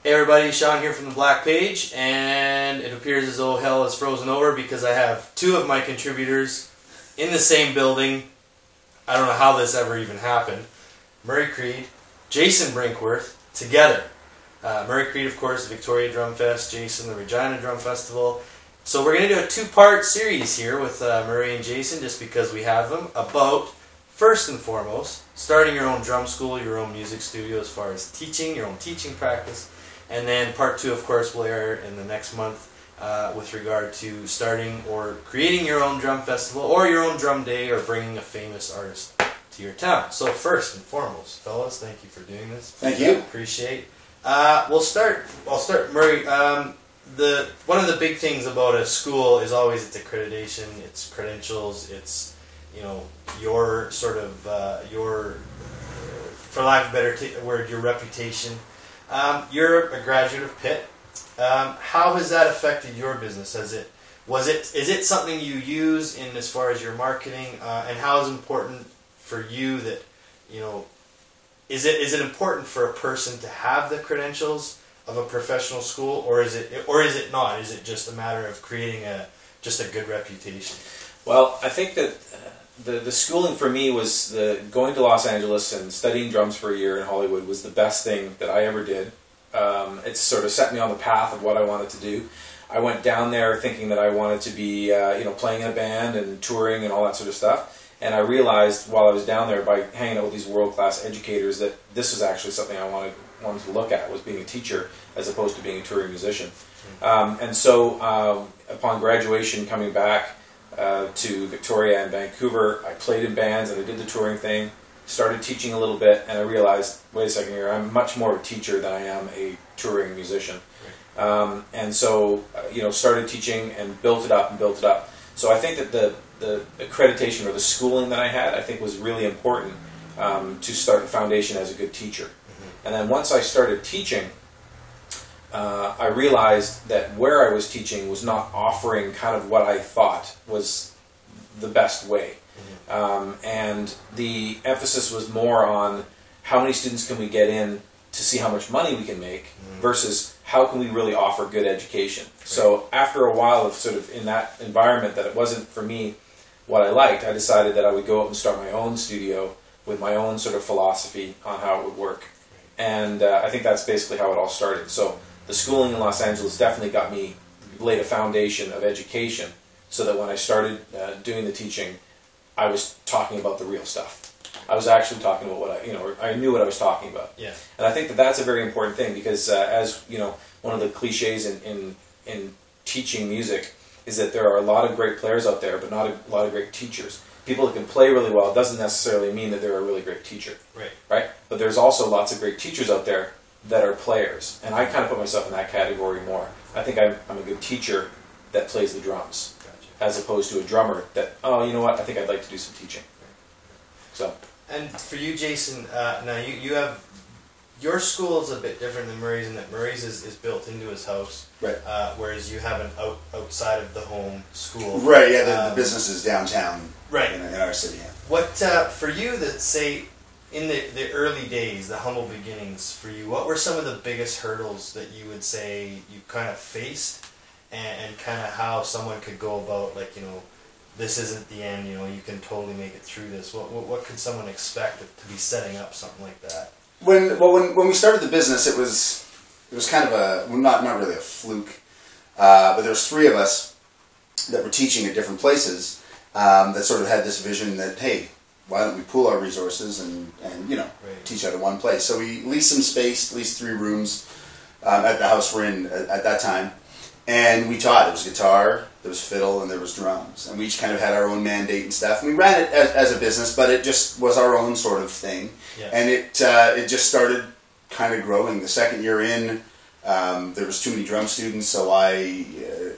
Hey everybody, Sean here from the Black Page, and it appears as though hell has frozen over because I have two of my contributors in the same building. I don't know how this ever even happened. Murray Creed, Jayson Brinkworth, together. Murray Creed, of course, the Victoria Drum Fest, Jayson, the Regina Drum Festival. So we're going to do a two-part series here with Murray and Jayson, just because we have them, about, first and foremost, starting your own drum school, your own music studio as far as teaching, your own teaching practice. And then part two, of course, will air in the next month with regard to starting or creating your own drum festival or your own drum day or bringing a famous artist to your town. So first and foremost, fellas, thank you for doing this. Thank you. Appreciate. I'll start, Murray. One of the big things about a school is always its accreditation, its credentials, its, your sort of, for lack of a better word, your reputation. You're a graduate of Pitt. How has that affected your business? Is it something you use in as far as your marketing? And how is it important for you that, is it important for a person to have the credentials of a professional school, or is it not? Is it just a matter of creating just a good reputation? Well, I think that the schooling for me was going to Los Angeles and studying drums for a year in Hollywood was the best thing that I ever did. It sort of set me on the path of what I wanted to do. I went down there thinking that I wanted to be, playing in a band and touring and all that sort of stuff. And I realized while I was down there, by hanging out with these world-class educators, that this was actually something I wanted to look at, was being a teacher as opposed to being a touring musician. And so upon graduation, coming back to Victoria and Vancouver, I played in bands and I did the touring thing, started teaching a little bit, and I realized, wait a second here, I'm much more of a teacher than I am a touring musician. And so, started teaching and built it up and built it up. So I think that the accreditation or the schooling that I had, I think, was really important to start the foundation as a good teacher. And then once I started teaching, I realized that where I was teaching was not offering kind of what I thought was the best way. And the emphasis was more on how many students can we get in to see how much money we can make versus how can we really offer good education. So after a while of sort of in that environment that it wasn't for me what I liked, I decided that I would go out and start my own studio with my own sort of philosophy on how it would work. And I think that's basically how it all started. So the schooling in Los Angeles definitely laid a foundation of education so that when I started doing the teaching, I was talking about the real stuff. I was actually talking about what I knew what I was talking about. Yeah. And I think that that's a very important thing because as, one of the cliches in teaching music is that there are a lot of great players out there, but not a lot of great teachers. People that can play really well doesn't necessarily mean that they're a really great teacher. Right? But there's also lots of great teachers out there that are players. And I kind of put myself in that category more. I think I'm a good teacher that plays the drums. As opposed to a drummer that, I think I'd like to do some teaching. So. And for you, Jayson, now you have, your school is a bit different than Murray's in that Murray's is built into his house. Right. Whereas you have an outside of the home school. Right, yeah, the business is downtown. Right. In our city, yeah. What, for you that say, in the early days, the humble beginnings for you, what were some of the biggest hurdles that you would say you kind of faced? And kind of how someone could go about, this isn't the end, you can totally make it through this. What could someone expect to be setting up something like that? When we started the business, it was kind of not really a fluke, but there was three of us that were teaching at different places that sort of had this vision that, hey, why don't we pool our resources and teach out of one place? So we leased some space, leased 3 rooms at the house we're in at that time. And we taught. It was guitar, there was fiddle, and there was drums. And we each kind of had our own mandate and stuff. And we ran it as a business, but it just was our own sort of thing. Yeah. And it just started kind of growing. The second year in, there was too many drum students, so I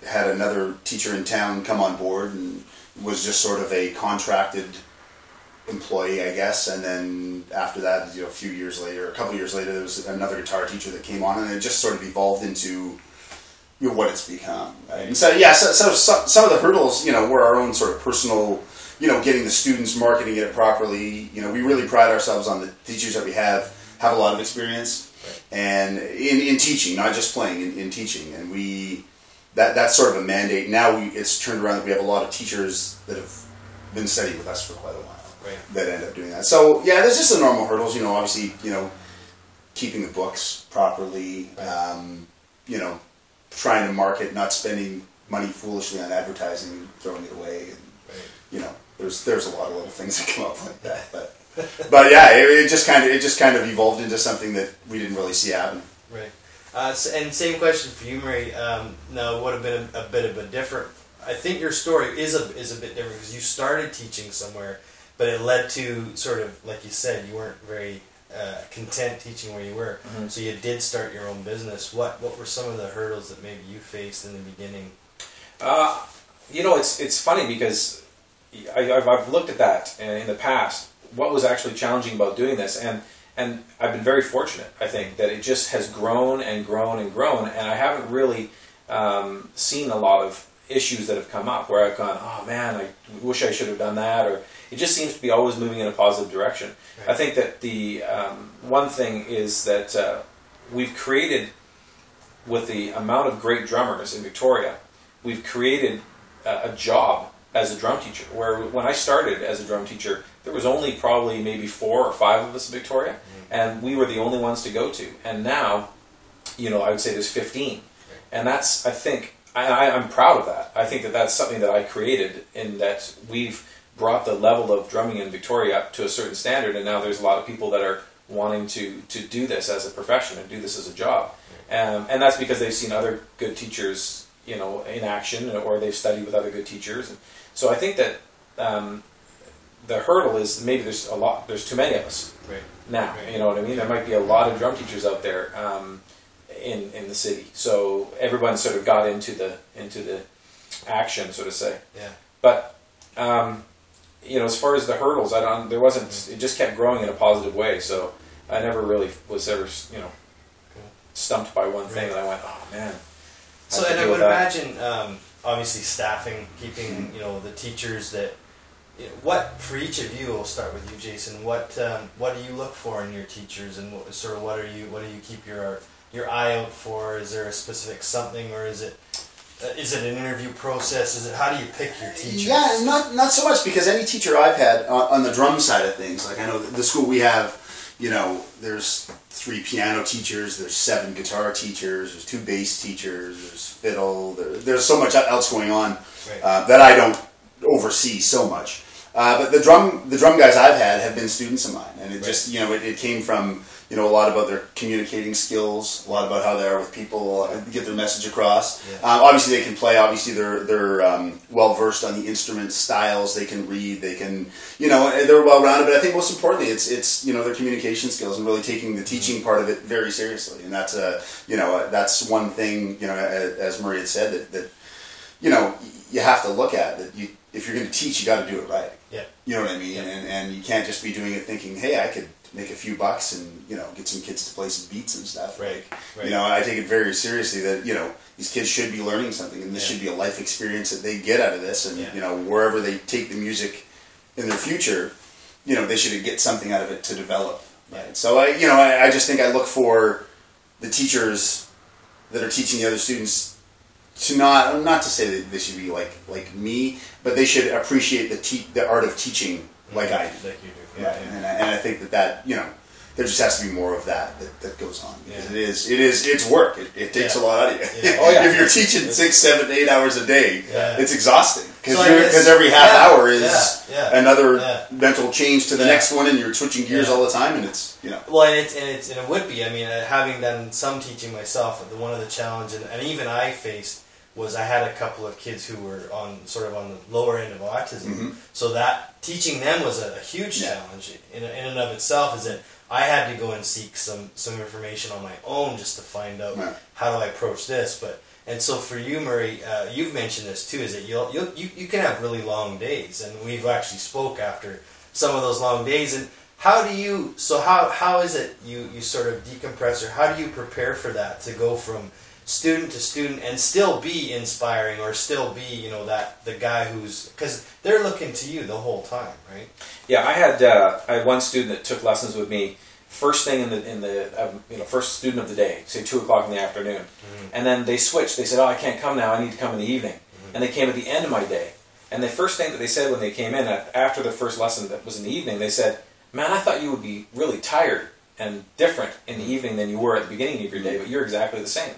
had another teacher in town come on board and was just sort of a contracted employee, I guess. And then after that, a couple years later, there was another guitar teacher that came on, and it just sort of evolved into what it's become. Right? And so, so some of the hurdles, were our own sort of personal, getting the students, marketing it properly. We really pride ourselves on the teachers that we have a lot of experience. and in teaching, not just playing, in teaching, and that's sort of a mandate. Now it's turned around that we have a lot of teachers that have been studying with us for quite a while that end up doing that. So yeah, there's just the normal hurdles, obviously, keeping the books properly, trying to market, not spending money foolishly on advertising and throwing it away, and there's a lot of little things that come up like that, but yeah, it just kind of evolved into something that we didn't really see happen. Right. And same question for you, Murray. Now, it would have been a bit of a different. I think your story is a bit different because you started teaching somewhere, but it led to sort of, like you said, you weren't very content teaching where you were, so you did start your own business. What were some of the hurdles that maybe you faced in the beginning? It's funny because I've looked at that in the past. What was actually challenging about doing this, and I've been very fortunate, I think, that it just has grown and grown and grown, and I haven't really seen a lot of issues that have come up where I've gone, oh man, I wish I should have done that, or it just seems to be always moving in a positive direction. Right. I think that the one thing is that we've created, with the amount of great drummers in Victoria, we've created a job as a drum teacher, where when I started as a drum teacher, there was only probably maybe 4 or 5 of us in Victoria, and we were the only ones to go to. And now, I would say there's 15. And that's, I think, I'm proud of that. I think that that's something that I created, in that we've brought the level of drumming in Victoria up to a certain standard, and now there's a lot of people that are wanting to do this as a profession and do this as a job. And that's because they've seen other good teachers, in action, or they've studied with other good teachers. And so I think that the hurdle is maybe there's too many of us now. Right. You know what I mean? There might be a lot of drum teachers out there in the city. So everyone sort of got into the action, so to say. Yeah. But as far as the hurdles, there wasn't. It just kept growing in a positive way. So I never really was ever stumped by one thing, and I went, oh man. So, and I would imagine, obviously, staffing, keeping the teachers that. What for each of you? We'll start with you, Jayson. What do you look for in your teachers, and what do you keep your eye out for? Is there a specific something, or is it an interview process? Is it, how do you pick your teachers? Yeah, not so much, because any teacher I've had on the drum side of things, like I know the school we have, there's 3 piano teachers, there's 7 guitar teachers, there's 2 bass teachers, there's fiddle, there's so much else going on that I don't oversee so much. But the drum guys I've had have been students of mine, and it just it came from a lot about their communicating skills, a lot about how they are with people, get their message across. Yeah. Obviously they can play. Obviously they're well versed on the instrument styles. They can read. They can they're well rounded. But I think most importantly it's their communication skills and really taking the teaching part of it very seriously. And that's that's one thing as Murray had said that you have to look at that. If you're going to teach, you got to do it right. Yeah. You know what I mean? Yeah. And you can't just be doing it thinking, hey, I could make a few bucks and get some kids to play some beats and stuff. Right. I take it very seriously that these kids should be learning something, and this should be a life experience that they get out of this. And wherever they take the music in their future, they should get something out of it to develop. Right. So I just think I look for the teachers that are teaching the other students to not to say that they should be like me, but they should appreciate the art of teaching like I do. Like you do. Yeah, right. Yeah. And I think that there just has to be more of that goes on, because it's work. It takes a lot out of you. Yeah. Oh, yeah. If you're teaching 6, 7, 8 hours a day, it's exhausting, because every half hour is another mental change to the next one, and you're switching gears all the time, and it's Well, and it would be. I mean, having done some teaching myself, one of the challenges, and even I faced, was I had a couple of kids who were on the lower end of autism, so that teaching them was a huge challenge in and of itself. Is that I had to go and seek some information on my own just to find out how do I approach this. And so for you, Murray, you've mentioned this too, is that you can have really long days, and we've actually spoke after some of those long days. And how is it you sort of decompress, or how do you prepare for that, to go from student to student and still be inspiring, or still be the guy who's, because they're looking to you the whole time, right? Yeah, I had one student that took lessons with me first thing in the first student of the day, say 2 o'clock in the afternoon, and then they switched. They said, "Oh, I can't come now. I need to come in the evening," and they came at the end of my day. And the first thing that they said when they came in after the first lesson that was in the evening, they said, "Man, I thought you would be really tired and different in the evening than you were at the beginning of your day, but you're exactly the same."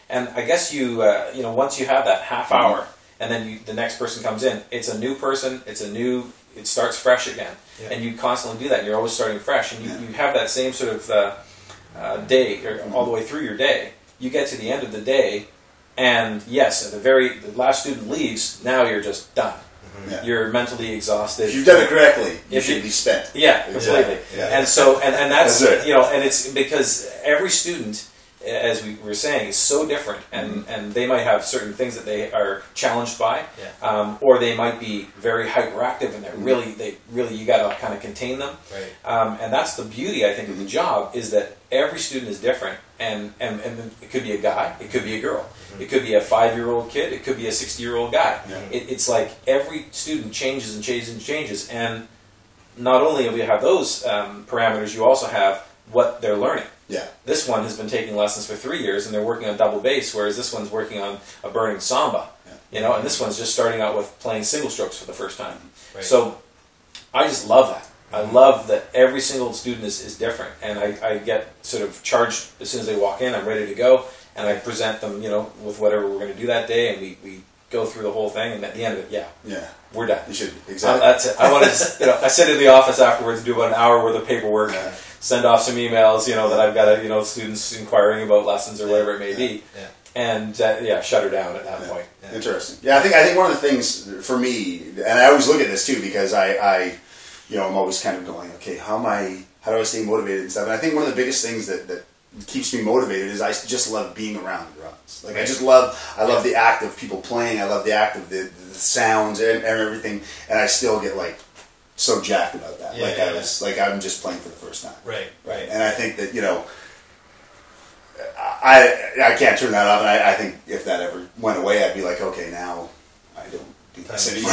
And I guess once you have that half hour, and then the next person comes in, it's a new person. It starts fresh again, and you constantly do that. And you're always starting fresh, and you have that same sort of day all the way through your day. You get to the end of the day, and yes, the last student leaves. Now you're just done. Yeah. You're mentally exhausted. If you've done it correctly, you should be spent. Yeah, completely. Yeah. And so, and that's and it's because every student, as we were saying, is so different, and they might have certain things that they are challenged by, or they might be very hyperactive, and they really you got to kind of contain them. Right. And that's the beauty, I think, of the job, is that every student is different, and it could be a guy, it could be a girl, it could be a 5-year-old kid, it could be a 60-year-old guy. Yeah. It's like every student changes and changes and changes, and not only do you have those parameters, you also have what they're learning. Yeah. This one has been taking lessons for 3 years, and they're working on double bass, whereas this one's working on a burning samba. Yeah. And this one's just starting out with playing single strokes for the first time. Right. So I just love that. I love that every single student is different, and I get sort of charged as soon as they walk in. I'm ready to go, and I present them, with whatever we're going to do that day, and we go through the whole thing, and at the end of it, we're done. You should, exactly. That's it. I want to, I sit in the office afterwards and do about an hour worth of paperwork, send off some emails, that I've got, students inquiring about lessons or whatever it may be, and shut her down at that point. Yeah. Interesting. Yeah, I think one of the things for me, and I always look at this too, because I'm always kind of going, okay, how do I stay motivated and stuff? And I think one of the biggest things that keeps me motivated is I just love being around drums. Like I love the act of people playing. I love the act of the sounds and everything, and I still get like so jacked about that. I'm just playing for the first time. Right. And I think that I can't turn that off. And I think if that ever went away, I'd be like, okay, now I don't do this anymore.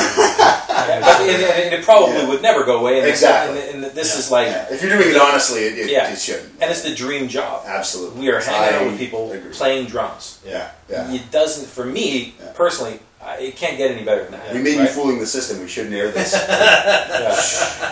And it probably would never go away. And exactly. And this is like... If you're doing it honestly, it shouldn't. And it's the dream job. Absolutely. We are hanging out with people playing drums. Yeah. It doesn't, for me, personally, it can't get any better than that. We may be fooling the system. We shouldn't air this.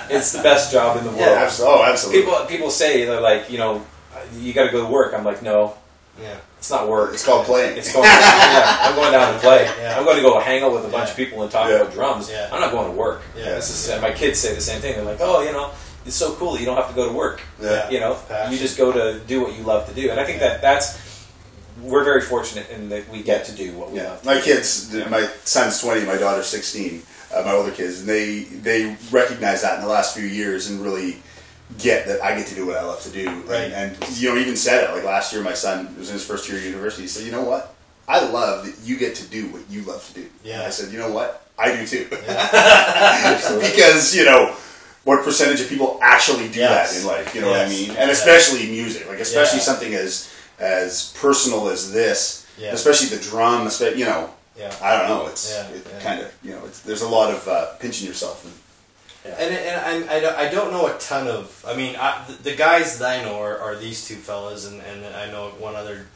It's the best job in the world. Yeah, absolutely. People say, they're like, you got to go to work. I'm like, no. Yeah. It's not work. It's called playing. It's called I'm going down to play. Yeah. I'm going to go hang out with a bunch of people and talk about drums. Yeah. I'm not going to work. Yeah. My kids say the same thing. They're like, oh, it's so cool. You don't have to go to work. Yeah. You just go to do what you love to do. And I think we're very fortunate in that we get to do what we love to do. My kids, my son's 20, my daughter's 16, my older kids, and they recognize that in the last few years and really get that I get to do what I love to do. Right. And even said it, like last year my son was in his first year of university, he said, you know what? I love that you get to do what you love to do. Yeah. And I said, you know what? I do too. Yeah. Because, what percentage of people actually do that in life, what I mean? And especially music, especially something as personal as this, especially the drum, I don't know, kind of, there's a lot of pinching yourself. And I don't know a ton of... I mean, the guys that I know are these two fellas, and I know one other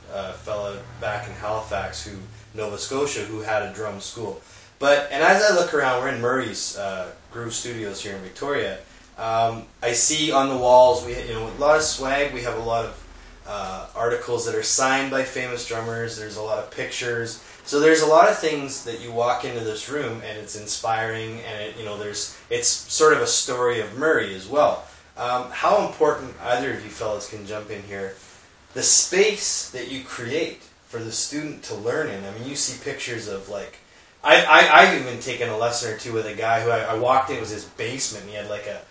fella back in Halifax, Nova Scotia, who had a drum school. And as I look around, we're in Murray's Groove Studios here in Victoria. I see on the walls, we a lot of swag. We have a lot of articles that are signed by famous drummers. There's a lot of pictures. So there's a lot of things that you walk into this room and it's inspiring, and it's sort of a story of Murray as well. How important, either of you fellas can jump in here, the space that you create for the student to learn in. I mean, you see pictures of I've even taken a lesson or two with a guy who I walked in, it was his basement, and he had like a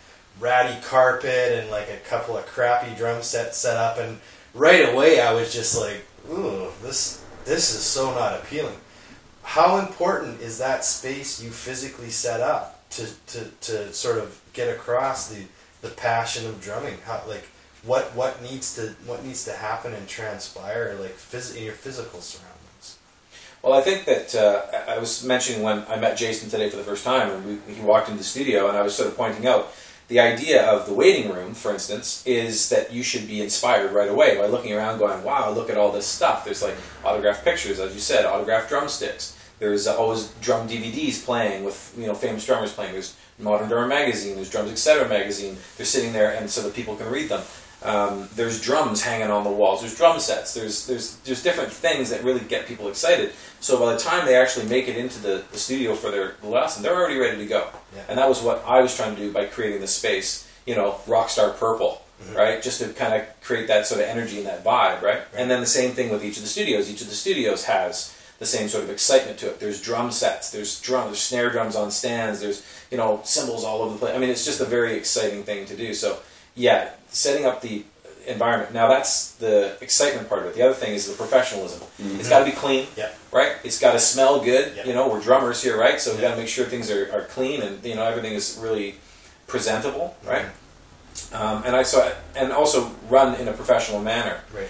ratty carpet and like a couple of crappy drum sets set up, and right away I was just like, ooh, this is so not appealing. How important is that space you physically set up to sort of get across the passion of drumming? What needs to happen and transpire in your physical surroundings? Well, I think that I was mentioning when I met Jayson today for the first time, and he walked into the studio, and I was sort of pointing out the idea of the waiting room, for instance, is that you should be inspired right away by looking around going, wow, look at all this stuff. There's like autographed pictures, as you said, autographed drumsticks. There's always drum DVDs playing with famous drummers playing. There's Modern Drummer magazine, there's Drums Etc. magazine. They're sitting there and so that people can read them. There's drums hanging on the walls. There's drum sets. There's different things that really get people excited. So by the time they actually make it into the studio for their lesson, they're already ready to go. Yeah. And that was what I was trying to do by creating this space. Rockstar purple, right? Just to kind of create that sort of energy and that vibe, right? And then the same thing with each of the studios. Each of the studios has the same sort of excitement to it. There's drum sets. There's snare drums on stands. There's cymbals all over the place. I mean, it's just a very exciting thing to do. So yeah, setting up the environment. Now that's the excitement part of it. The other thing is the professionalism. Mm-hmm. It's got to be clean, right? It's got to smell good. We're drummers here, right? So we've got to make sure things are clean and everything is really presentable, right? And also run in a professional manner. Right.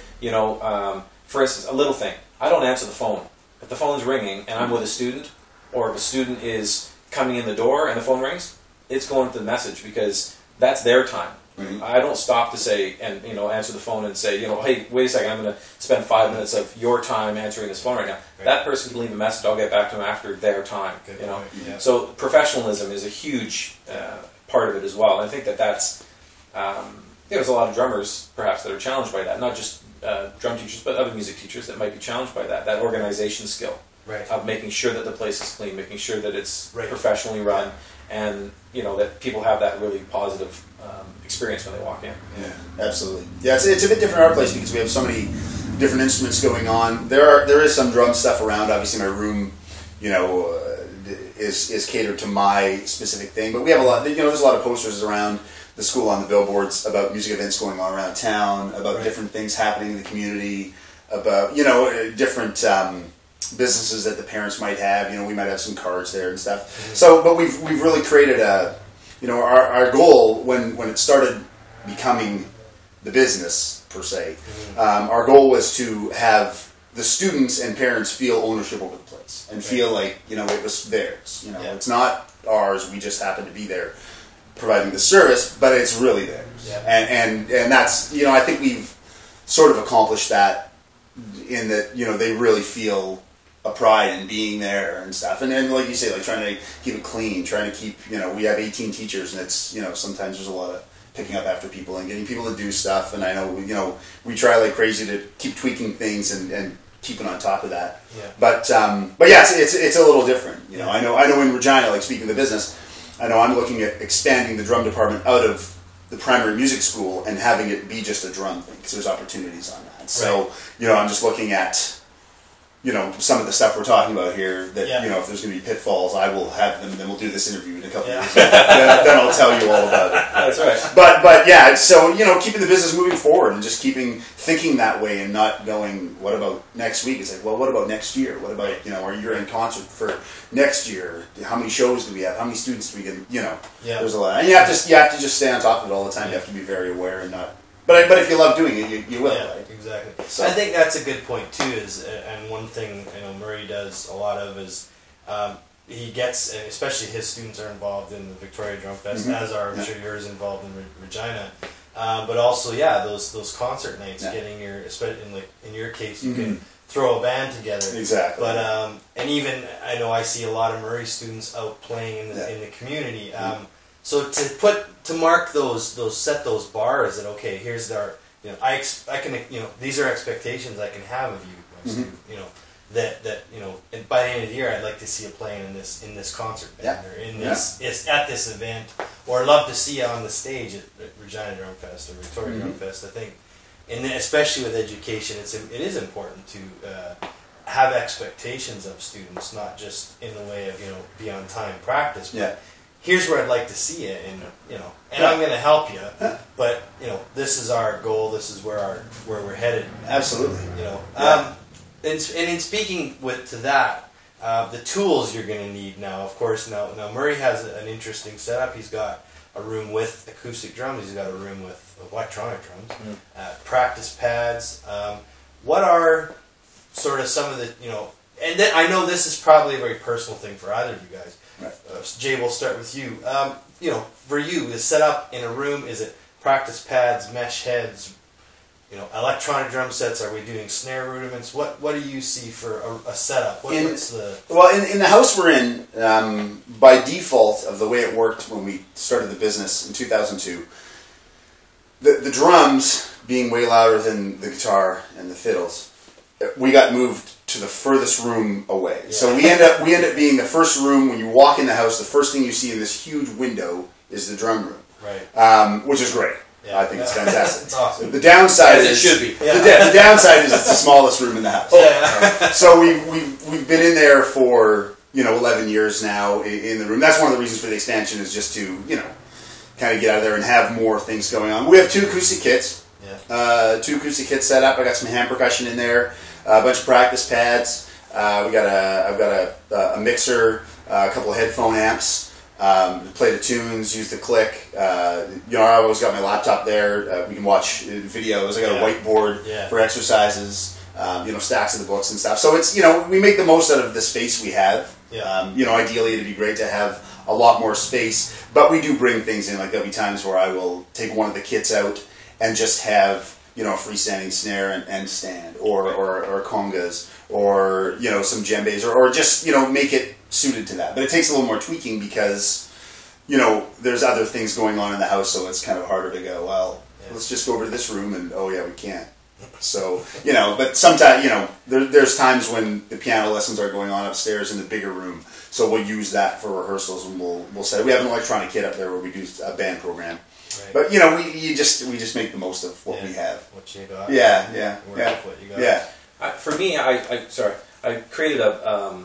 For instance, a little thing. I don't answer the phone. If the phone's ringing and I'm with a student, or if a student is coming in the door and the phone rings, it's going to the message because that's their time. Mm-hmm. I don't stop to say and answer the phone and say hey, wait a second, I'm going to spend 5 minutes of your time answering this phone right now. Right. That person can leave a message. I'll get back to them after their time. Yeah. So professionalism is a huge part of it as well. And I think that's there's a lot of drummers perhaps that are challenged by that. Not just drum teachers, but other music teachers that might be challenged by that organization skill of making sure that the place is clean, making sure that it's professionally run, and that people have that really positive experience when they walk in. Yeah, absolutely. Yeah, it's a bit different in our place because we have so many different instruments going on. There is some drum stuff around. Obviously, my room, is catered to my specific thing. But we have a lot. There's a lot of posters around the school on the billboards about music events going on around town, about different things happening in the community, about different businesses that the parents might have. We might have some cards there and stuff. Mm-hmm. So, but we've really created our goal when it started becoming the business per se. Mm-hmm. Our goal was to have the students and parents feel ownership over the place and feel like it was theirs. It's not ours. We just happen to be there providing the service, but it's really theirs. Yeah. And that's I think we've sort of accomplished that in that they really feel a pride in being there and stuff. And then like you say, like trying to keep it clean, trying to keep we have 18 teachers and it's sometimes there's a lot of picking up after people and getting people to do stuff. And I know we try like crazy to keep tweaking things and keeping on top of that. Yeah. But yeah, it's a little different. I know in Regina, like speaking of the business, I know I'm looking at expanding the drum department out of the primary music school and having it be just a drum thing because there's opportunities on that. So I'm just looking at some of the stuff we're talking about here that if there's going to be pitfalls, I will have them. Then we'll do this interview in a couple of years. Then I'll tell you all about it. That's right. But yeah, so keeping the business moving forward and just thinking that way and not going, what about next week? It's like, well, what about next year? What about our year-end concert for next year? How many shows do we have? How many students do we get? There's a lot, and you have to just stay on top of it all the time. You have to be very aware and not. But if you love doing it, you will. Yeah, right? Exactly. So. I think that's a good point too. And one thing Murray does a lot of is he gets, and especially his students are involved in the Victoria Drum Fest, as are I'm sure yours involved in Regina. But also, those concert nights, getting especially in your case, you can throw a band together. Exactly. But and even I know I see a lot of Murray students out playing in the community. So to mark set those bars that okay, here's our I can these are expectations I can have of you, my student, that and by the end of the year I'd like to see you playing in this concert band or in this at this event, or I'd love to see you on the stage at Regina Drum Fest or Victoria Drum Fest. I think, and especially with education, it is important to have expectations of students, not just in the way of be on time practice, but here's where I'd like to see you, and I'm going to help you, but this is our goal. This is where we're headed. Absolutely. And in speaking to that, the tools you're going to need now. Of course, now Murray has an interesting setup. He's got a room with acoustic drums. He's got a room with electronic drums, practice pads. What are sort of some of the and I know this is probably a very personal thing for either of you guys. Right. Jay, we'll start with you. for you, is set up in a room? Is it practice pads, mesh heads, electronic drum sets? Are we doing snare rudiments? What do you see for a setup? In the house we're in, by default of the way it worked when we started the business in 2002, the drums being way louder than the guitar and the fiddles, we got moved to the furthest room away. Yeah. So we end up being the first room. When you walk in the house, the first thing you see in this huge window is the drum room, right? Which is great. Yeah. I think it's fantastic. It's awesome. The downside is it should be. The downside is it's the smallest room in the house. Yeah. So we've been in there for 11 years now in the room. That's one of the reasons for the expansion, is just to kind of get out of there and have more things going on. We have 2 acoustic kits. Yeah. 2 acoustic kits set up. I got some hand percussion in there. A bunch of practice pads. I've got a mixer, a couple of headphone amps. Play the tunes, use the click. I always got my laptop there. We can watch videos. I got a whiteboard for exercises. Stacks of the books and stuff. So it's we make the most out of the space we have. Yeah. Ideally it'd be great to have a lot more space, but we do bring things in. Like there'll be times where I will take one of the kits out and just have a freestanding snare and stand, or congas, or some djembes, or just make it suited to that. But it takes a little more tweaking because there's other things going on in the house, so it's kind of harder to go, well, let's just go over to this room, and we can't. So but sometimes there's times when the piano lessons are going on upstairs in the bigger room, so we'll use that for rehearsals, and we'll set it. We have an electronic kit up there where we do a band program. Right. But we just make the most of what we have. What you got. Yeah. What you got. Yeah. For me, I created a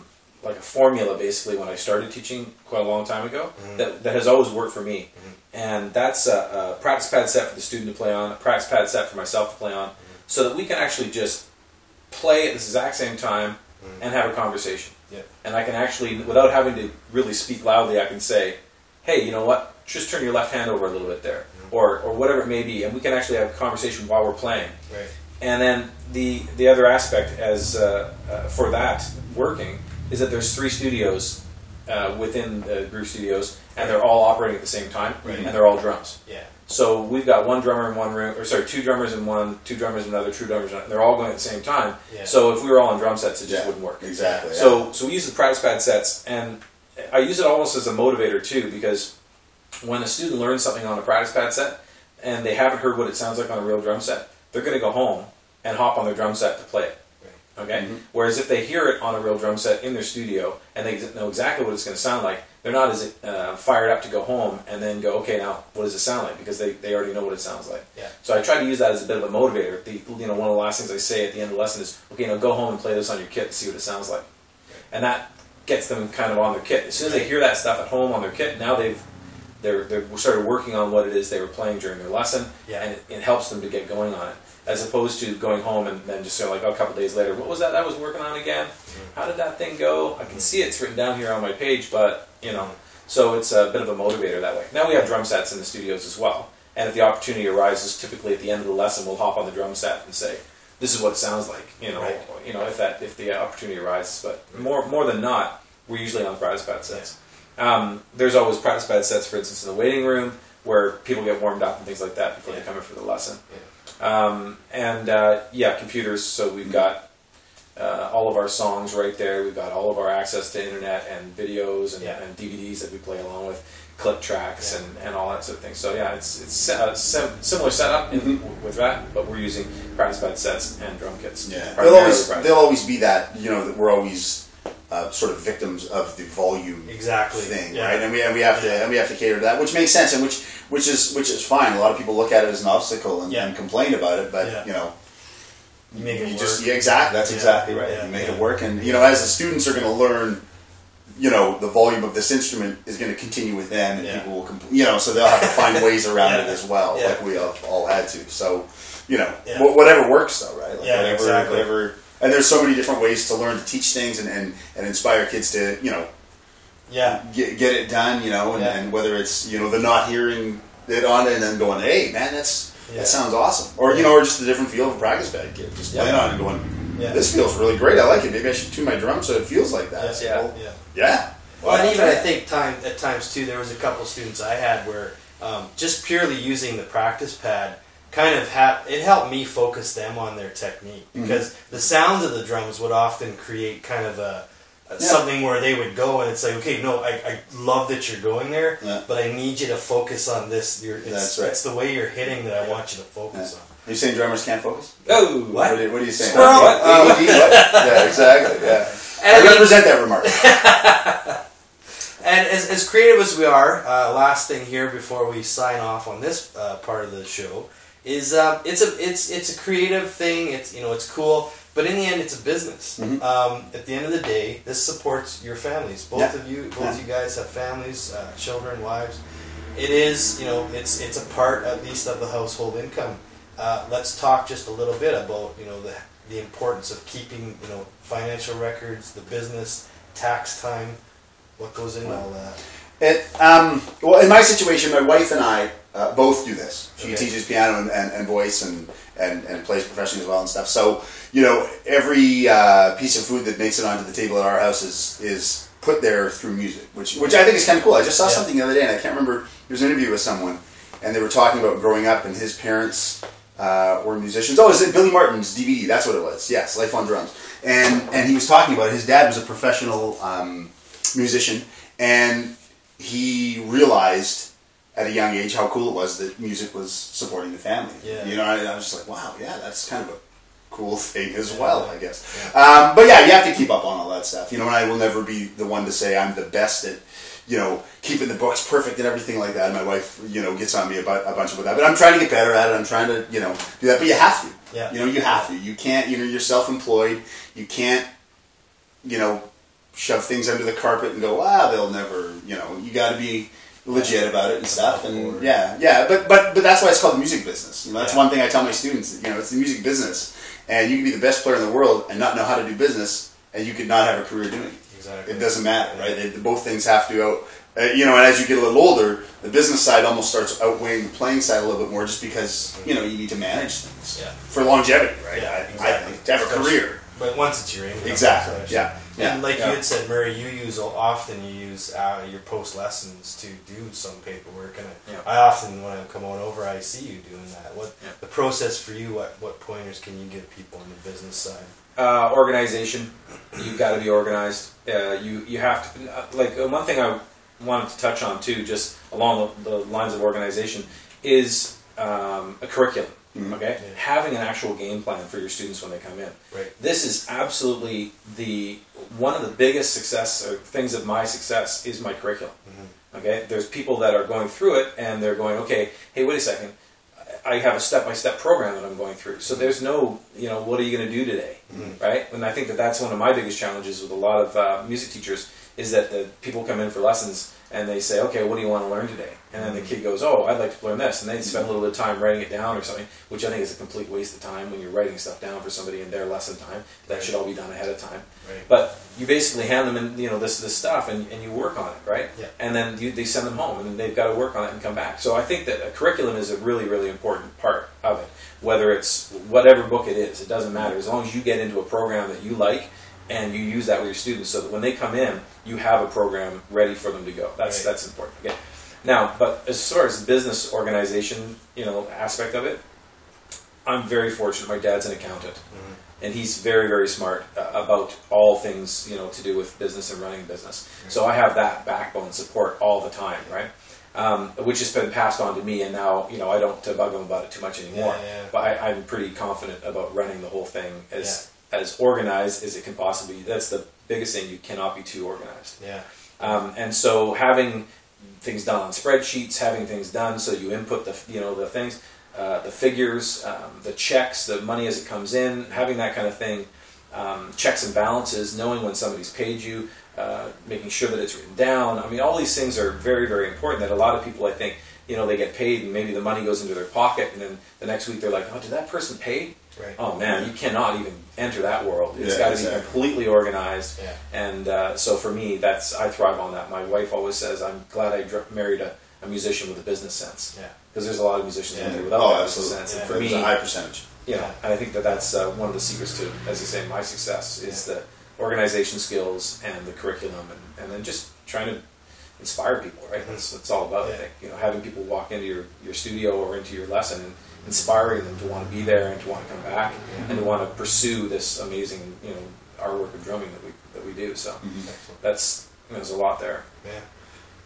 formula basically when I started teaching quite a long time ago, that has always worked for me, and that's a practice pad set for the student to play on, a practice pad set for myself to play on, so that we can actually just play at the exact same time and have a conversation. Yeah. And I can actually, without having to really speak loudly, I can say, hey, you know what? Just turn your left hand over a little bit there, or whatever it may be, and we can actually have a conversation while we're playing. Right. And then the other aspect as for that working is that there's 3 studios within the group studios, and they're all operating at the same time, and they're all drums. Yeah. So we've got 1 drummer in one room, 2 drummers in one, 2 drummers in another, 2 drummers in another. They're all going at the same time. Yeah. So if we were all on drum sets, it just wouldn't work. Exactly. So we use the practice pad sets, and I use it almost as a motivator too, because when a student learns something on a practice pad set and they haven't heard what it sounds like on a real drum set, they're going to go home and hop on their drum set to play it. Okay? Mm-hmm. Whereas if they hear it on a real drum set in their studio and they know exactly what it's going to sound like, they're not as fired up to go home and then go, okay, now what does it sound like? Because they already know what it sounds like. Yeah. So I try to use that as a bit of a motivator. One of the last things I say at the end of the lesson is, okay, now go home and play this on your kit and see what it sounds like. Right. And that gets them kind of on their kit. As soon as they hear that stuff at home on their kit, now they're started working on what it is they were playing during their lesson, and it helps them to get going on it. As opposed to going home and then just sort of like a couple days later, what was that I was working on again? How did that thing go? I can see it's written down here on my page, but so it's a bit of a motivator that way. Now we have drum sets in the studios as well, and if the opportunity arises, typically at the end of the lesson, we'll hop on the drum set and say, "This is what it sounds like." If the opportunity arises, but more than not, we're usually on practice pad sets. There's always practice pad sets, for instance, in the waiting room where people get warmed up and things like that before they come in for the lesson. Computers. So we've got all of our songs right there. We've got all of our access to internet and videos and DVDs that we play along with, clip tracks and all that sort of thing. So it's a similar setup with that, but we're using practice pad sets and drum kits. Yeah, they'll always be that. That we're always sort of victims of the volume thing, right? And we have to cater to that, which makes sense, and which is fine. A lot of people look at it as an obstacle and complain about it, but you make it work. Exactly. That's exactly right. You make it work, and as the students are going to learn, the volume of this instrument is going to continue with them, and people will, so they'll have to find ways around it as well, like we all had to. So, whatever works, though, right? Like whatever. And there's so many different ways to learn to teach things and inspire kids to, get it done, and whether it's, they're not hearing it on it and then going, hey, man, that sounds awesome. Or, or just a different feel of a practice pad kid. Just playing on it and going, this feels really great. I like it. Maybe I should tune my drum so it feels like that. Well, and even I think at times too, there was a couple students I had where just purely using the practice pad kind of it helped me focus them on their technique, because the sounds of the drums would often create kind of something where they would go, and it's like, okay, no, I love that you're going there, but I need you to focus on this. It's the way you're hitting that I want you to focus on. Are you saying drummers can't focus? Oh, what are you saying? Squirrel. What? What? Yeah, exactly. Yeah. And I represent that remark. And as creative as we are, last thing here before we sign off on this part of the show is it's a creative thing. It's cool, but in the end, it's a business. At the end of the day, this supports your families. Both of you guys have families, children, wives. It is, it's a part at least of the household income. Let's talk just a little bit about the importance of keeping financial records, the business, tax time. What goes into all that? Well, in my situation, my wife and I both do this. She teaches piano and voice and plays professionally as well and stuff. So, every piece of food that makes it onto the table at our house is put there through music, which I think is kind of cool. I just saw something the other day, and I can't remember. There was an interview with someone, and they were talking about growing up, and his parents were musicians. Oh, is it Billy Martin's DVD? That's what it was. Yes, Life on Drums. And he was talking about it. His dad was a professional musician, and he realized at a young age how cool it was that music was supporting the family. I was just like, wow, that's kind of a cool thing as well, I guess. But you have to keep up on all that stuff. And I will never be the one to say I'm the best at keeping the books perfect and everything like that. And my wife, gets on me a bunch about that. But I'm trying to get better at it. I'm trying to, do that. But you have to. Yeah. You have to. You can't, you're self-employed. You can't, shove things under the carpet and go, they'll never, you got to be legit about it and stuff. And but that's why it's called the music business. That's one thing I tell my students. It's the music business, and you can be the best player in the world and not know how to do business, and you could not have a career doing it. Exactly. It doesn't matter, right? Both things have to out. And as you get a little older, the business side almost starts outweighing the playing side a little bit more, just because you need to manage things for longevity, right? I think to have a career. But once it's your income, exactly, And like you had said, Murray, you use your post lessons to do some paperwork, and I often, when I'm coming over, I see you doing that. What the process for you? What pointers can you give people on the business side? Organization. You've got to be organized. You have to one thing I wanted to touch on too, just along the lines of organization, is a curriculum. Okay, having an actual game plan for your students when they come in. Right. This is absolutely one of the biggest things of my success is my curriculum. Okay, there's people that are going through it and they're going, okay, hey, wait a second, I have a step-by-step program that I'm going through. So there's no, what are you going to do today, right? And I think that's one of my biggest challenges with a lot of music teachers is that the people come in for lessons and they say, okay, what do you want to learn today? And then the kid goes, oh, I'd like to learn this. And they spend a little bit of time writing it down or something, which I think is a complete waste of time when you're writing stuff down for somebody in their lesson time. That should all be done ahead of time. Right. But you basically hand them in, this stuff and you work on it, right? Yeah. And then they send them home and they've got to work on it and come back. So I think that a curriculum is a really, really important part of it. Whether it's whatever book it is, it doesn't matter. As long as you get into a program that you like, and you use that with your students, so that when they come in, you have a program ready for them to go. That's important. Okay. Now, but as far as the business organization, aspect of it, I'm very fortunate. My dad's an accountant, and he's very, very smart about all things to do with business and running a business. So I have that backbone support all the time, right? Which has been passed on to me, and now I don't bug him about it too much anymore. But I'm pretty confident about running the whole thing as organized as it can possibly be. That's the biggest thing. You cannot be too organized. And so having things done on spreadsheets, having things done so you input the things, the figures, the checks, the money as it comes in, having that kind of thing, checks and balances, knowing when somebody's paid you, making sure that it's written down. I mean, all these things are very, very important that a lot of people, I think, they get paid and maybe the money goes into their pocket and then the next week they're like, oh, did that person pay? Right. Oh man, you cannot even enter that world. It's got to be completely organized. And so for me, I thrive on that. My wife always says, I'm glad I married a musician with a business sense. Because there's a lot of musicians in there without that business sense. And for me, a high percentage. I think that's one of the secrets to, as I say, my success is the organization skills and the curriculum and then just trying to inspire people, right? That's what it's all about, I think. You know, having people walk into your studio or into your lesson and inspiring them to want to be there and to want to come back and to want to pursue this amazing, you know, artwork of drumming that we do. So that's, you know, there's a lot there. Yeah.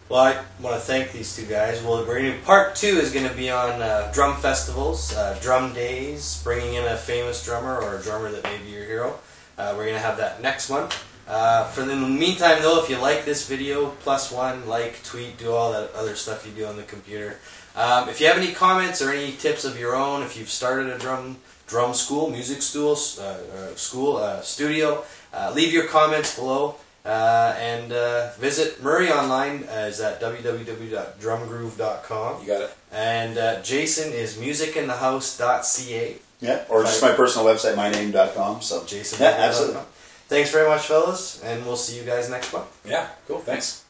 Well, I want to thank these two guys. Well, we're going to, part 2 is going to be on drum festivals, drum days, bringing in a famous drummer or a drummer that may be your hero. We're going to have that next month. For the meantime, though, if you like this video, +1, like, tweet, do all that other stuff you do on the computer. If you have any comments or any tips of your own, if you've started a drum school, music school, studio, leave your comments below. And visit Murray online is at www.drumgroove.com. You got it. And Jayson is musicinthehouse.ca. Yeah, or just my personal website, myname.com. So Jayson. yeah, absolutely. Thanks very much, fellas, and we'll see you guys next month. Yeah, cool. Thanks.